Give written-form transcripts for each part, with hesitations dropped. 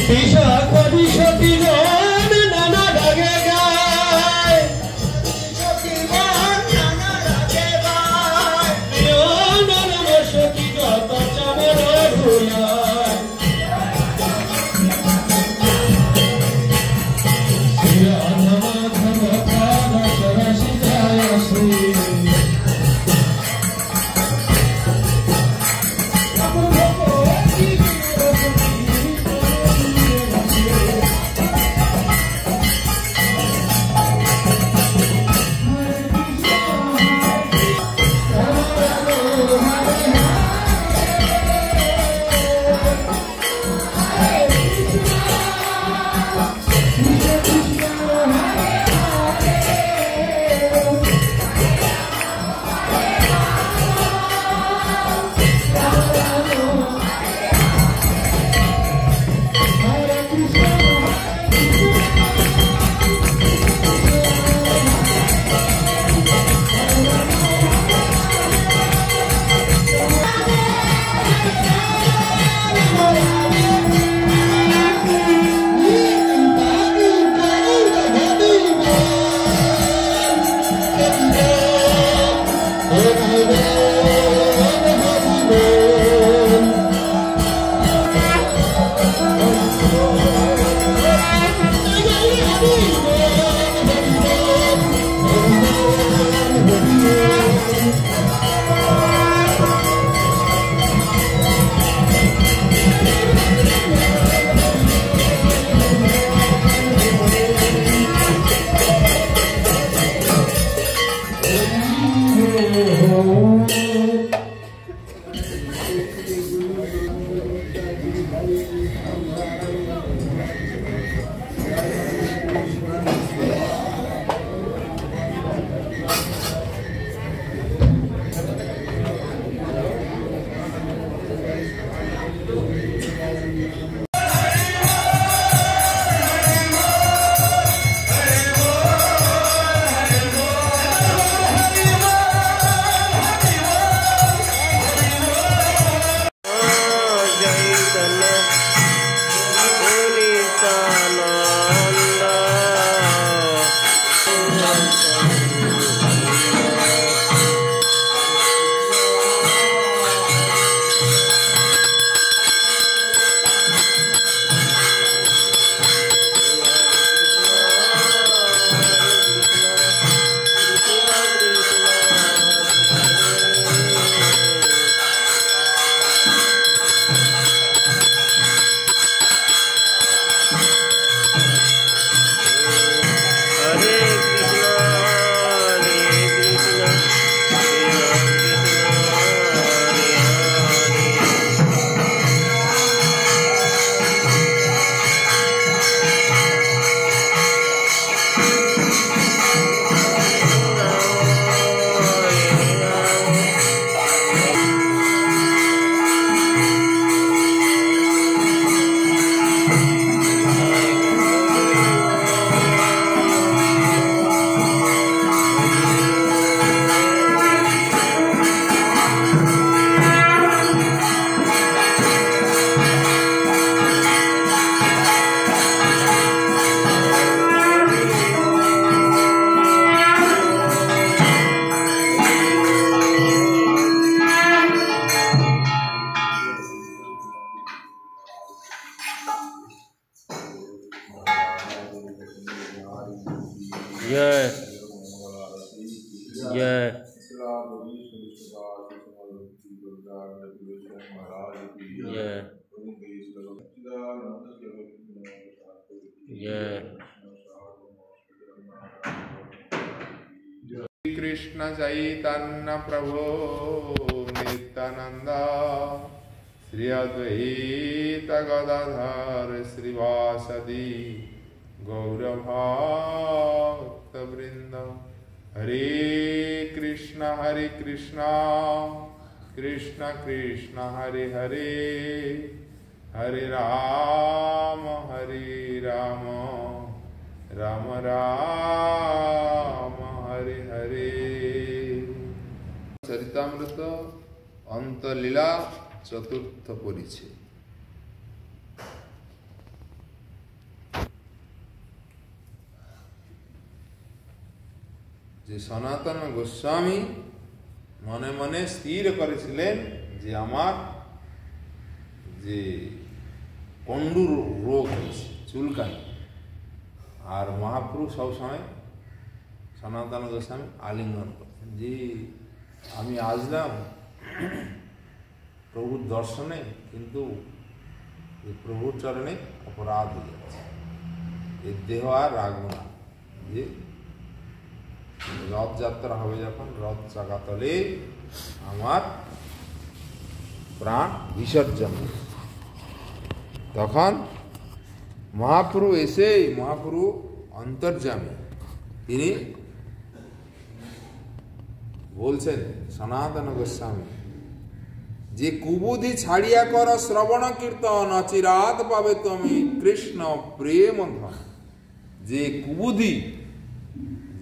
বিশাখা বিশতি জন নানা রাগে গায় সখী যত চামর ভুলায় कृष्ण चैतन्य प्रभु नित्यानंद श्री अद्वैत गदाधर श्रीवासदि गौरभक्त वृंद। हरे कृष्ण कृष्ण कृष्ण हरे हरे, हरे राम राम राम हरे हरे। चरितामृत अंतलीला चतुर्थ परिच्छेद। যে সনাতন গোস্বামী মনে মনে স্থির করেছিলেন যে আমার যে কণ্ডুর রোগ হয়েছে, চুলকানি, আর মহাপ্রভু সবসময় সনাতন গোস্বামী আলিঙ্গন করতেন যে আমি আসলাম প্রভুর দর্শনে, কিন্তু এই প্রভুর চরণে অপরাধ হয়ে যাচ্ছে, এর দেহ আর রাখবো না। যে রথযাত্রা হবে যখন, রথ চাকাতলে আমার প্রাণ বিসর্জন, তখন মহাপ্রভু এসে, মহাপ্রভু অন্তর্যামী, তিনি বলছেন সনাতন গোস্বামী যে কুবুদ্ধি ছাড়িয়া কর শ্রবণ কীর্তন, অচিরাত পাবে তুমি কৃষ্ণ প্রেম ধন। যে কুবুদ্ধি,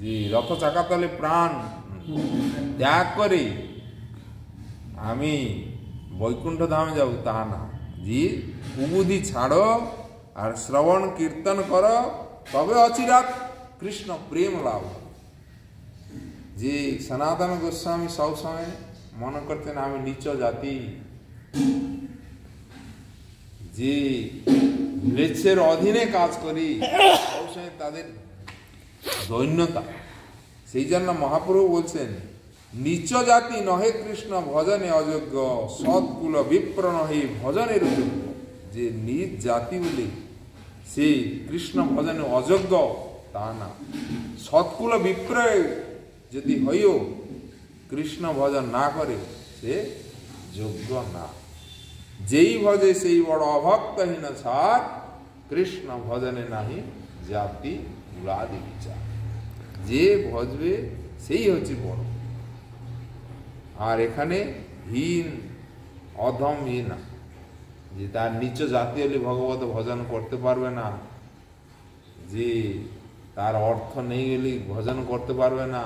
যে রথ চাকাতলে প্রাণ ত্যাগ করে আমি বৈকুণ্ঠ ধামে যাব, তা না। যে কুবুদ্ধি ছাড়ো আর শ্রবণ কীর্তন করো, তবে অচিরাত কৃষ্ণ প্রেম লাভ। যে সনাতন গোস্বামী সবসময় মনে করতেন আমি নিচ জাতি, যে ম্লেচ্ছের অধীনে কাজ করি, সবসময় তাদের দৈন্যতা। সেই জন্য মহাপ্রভু বলছেন নিচ জাতি নহে কৃষ্ণ ভজনে অযোগ্য, সৎকুল বিপ্র নহে ভজনের যোগ্য। যে নিজ জাতি বলে সে কৃষ্ণ ভজনে অযোগ্য তা না, সৎকুল বিপ্র যদি হইও কৃষ্ণ ভজন না করে সে যোগ্য না। যেই ভজে সেই বড় অভক্তহীন সার, কৃষ্ণ ভজনে নাহি জাতি কুলাদি বিচার। যে ভজবে সেই হচ্ছে বড়। আর এখানে হীন অধম না, যে তার নিচ জাতি হলে ভগবত ভজন করতে পারবে না, যে তার অর্থ নেই হলে ভজন করতে পারবে না,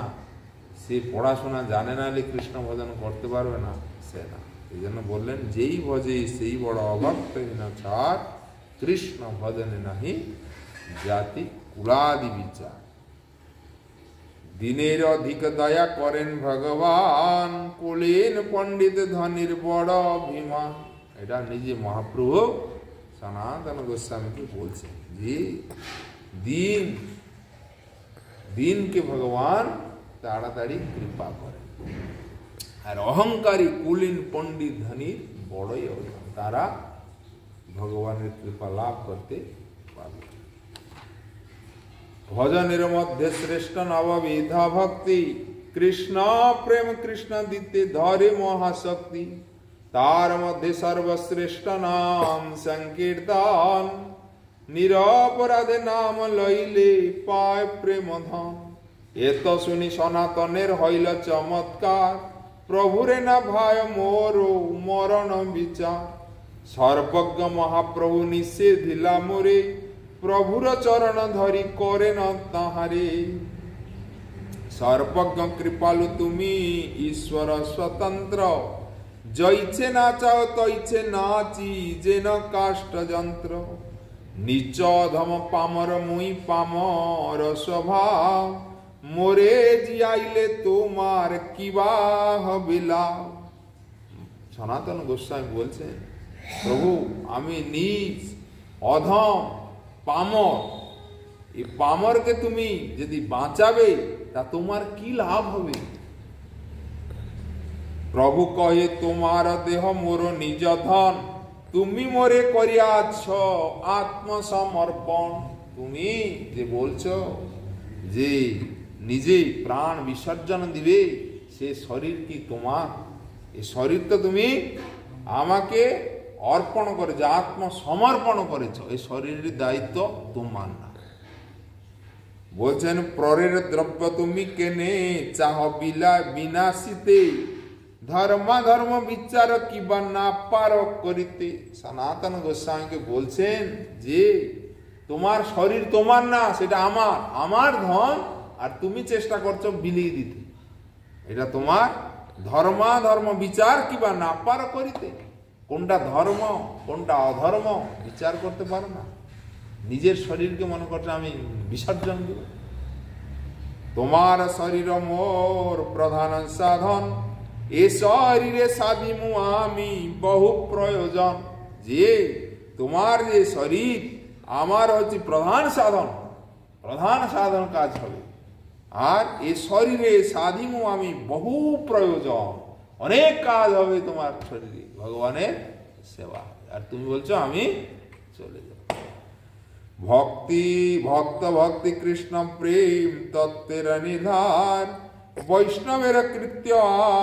সে পড়াশোনা জানে না হলে কৃষ্ণ ভজন করতে পারবে না, সে না। এই জন্য বললেন যেই ভজে সেই বড় অভক্তহীন ছাড়, কৃষ্ণ ভজনে নাহি জাতি কুলাদি বিচার। দিনের অধিক দয়া করেন ভগবান, কোলেন পণ্ডিত ধনির বড় অভিমান। এটা নিজে মহাপ্রভু সনাতন গোস্বামীকে বলছেন যে দিনকে ভগবান তাড়াতাড়ি কৃপা করেন, আর অহংকারী কুলীন পণ্ডিত ধনির বড়ই অভিমান, তারা ভগবানের কৃপা লাভ করতে পারবে। ভজনের মধ্যে শ্রেষ্ঠ নববিধ ভক্তি, কৃষ্ণ প্রেম কৃষ্ণ দিতে ধরে মহাশক্তি। তার মধ্যে সর্বশ্রেষ্ঠ নাম সংকীর্তন, নিরপরাধে নাম লইলে পায় প্রেম ধন। এত শুনি সনাতনের হইল চমৎকার, প্রভুরে না ভয় মোর মরণ বিচার। সর্বজ্ঞ মহাপ্রভু নিষেধিলা মোরে, প্রভুর চরণ ধরি করে ন তাহারে। সর্বজ্ঞ কৃপালু তুমি ঈশ্বর স্বতন্ত্র, জৈছে নাচাও তৈছে নাচি যেন কাষ্ট যন্ত্র। নিচ ধম পামর মুই পামর স্বভাব, মোরে জিয়াইলে তোমার কিবা হবিলা। সনাতন গোস্বামী বলছেন প্রভু আমি নিজ অধম পামর, এই পামরকে তুমি যদি বাঁচাবে তা তোমার কি লাভ হবে। প্রভু কহে তোমার দেহ মোর নিজ ধন, তুমি মোরে করিয়াছ আত্মসমর্পণ। তুমি যে বলছো যে নিজে প্রাণ বিসর্জন দিবে, সে শরীর কি তোমার? এই শরীর তো তুমি আমাকে অর্পণ করেছ, আত্মসমর্পণ করেছ, এই শরীরের দায়িত্ব তোমার না। বলছেন পরের দ্রব্য তুমি কেনে চাহ বিলা বিনাশিতে, ধর্ম বিচার কিবা না পার করিতে। সনাতন গোস্বামীকে বলছেন যে তোমার শরীর তোমার না, সেটা আমার ধন, আর তুমি চেষ্টা করছো বিলিয়ে দিতে। এটা তোমার ধর্ম বিচার কিবা না পার করিতে। কোনটা ধর্ম কোনটা অধর্ম বিচার করতে পারো না, নিজের শরীরকে মনে করছো আমি বিসর্জন দেব। তোমার শরীর মোর প্রধান সাধন, এ শরীরে সাধিমু আমি বহু প্রয়োজন। যে তোমার যে শরীর আমার হচ্ছে প্রধান সাধন কাজ হবে। আর এ শরীরে সাধিমু আমি বহু প্রয়োজন, অনেক কাজ হবে তোমার শরীরে ভগবানের সেবা। আর তুমি বলছো আমি চলে যাব। ভক্তি কৃষ্ণ প্রেম তত্ত্বের নিধার, বৈষ্ণবের কৃত্য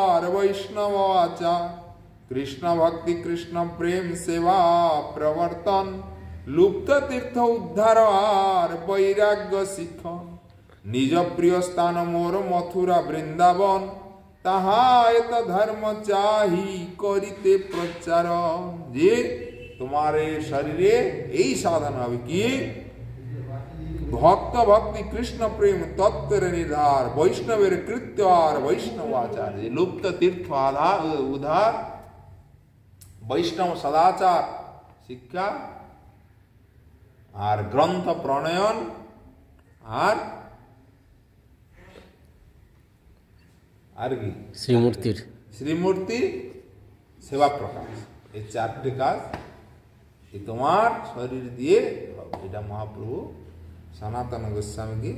আর বৈষ্ণব আচার। কৃষ্ণ ভক্তি কৃষ্ণ প্রেম সেবা প্রবর্তন, লুপ্ত তীর্থ উদ্ধার আর বৈরাগ্য শিক্ষণ। নিজ প্রিয় স্থান মোর মথুরা বৃন্দাবন, তাহা এত ধর্ম চাহি করিতে প্রচারণ। যে তোমার এই শরীরে এই সাধন হবে কি? ভক্তি কৃষ্ণ প্রেম তত্ত্বের নিধার, বৈষ্ণবের কৃত্য আর বৈষ্ণব আচার। যে লুপ্ত তীর্থ উদ্ধার, বৈষ্ণব সদাচার শিক্ষা, আর গ্রন্থ প্রণয়ন, আর কি শ্রীমূর্তি সেবা প্রকাশ। এই চারটে কাজ তোমার শরীর দিয়ে হবে। এটা মহাপ্রভু সনাতন গোস্বামী কি